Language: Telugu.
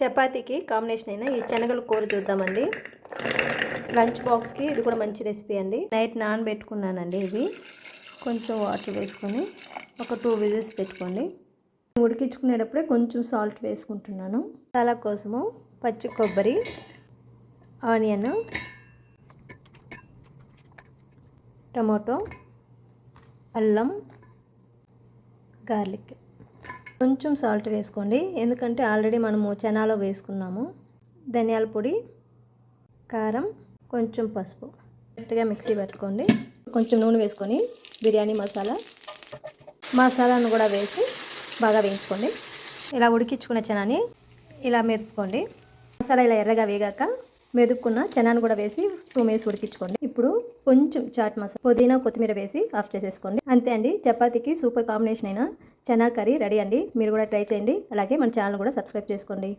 చపాతీకి కాంబినేషన్ అయినా ఈ శనగల కూర చూద్దామండి. లంచ్ బాక్స్కి ఇది కూడా మంచి రెసిపీ అండి. నైట్ నానబెట్టుకున్నానండి. ఇవి కొంచెం వాటర్ వేసుకొని ఒక 2 విజిల్స్ పెట్టుకోండి. ఉడికించుకునేటప్పుడే కొంచెం సాల్ట్ వేసుకుంటున్నాను. మసాలా కోసము పచ్చి కొబ్బరి, ఆనియన్, టమాటో, అల్లం, గార్లిక్, కొంచెం సాల్ట్ వేసుకోండి, ఎందుకంటే ఆల్రెడీ మనము చనాలో వేసుకున్నాము. ధనియాల పొడి, కారం, కొంచెం పసుపు మెత్తగా మిక్సీ పట్టుకోండి. కొంచెం నూనె వేసుకొని బిర్యానీ మసాలాను కూడా వేసి బాగా వేయించుకోండి. ఇలా ఉడికించుకున్న చనాని ఇలా మెదుపుకోండి. మసాలా ఇలా ఎర్రగా వేగాక మెదుపుకున్న చనాను కూడా వేసి 2 మినిట్స్ ఉడికించుకోండి. ఇప్పుడు కొంచెం చాట్ మసాలా, పుదీనా, కొత్తిమీర వేసి ఆఫ్ చేసేసుకోండి. అంతే అండి, చపాతీకి సూపర్ కాంబినేషన్ అయిన చనా కర్రీ రెడీ అండి. మీరు కూడా ట్రై చేయండి. అలాగే మన ఛానల్ కూడా సబ్స్క్రైబ్ చేసుకోండి.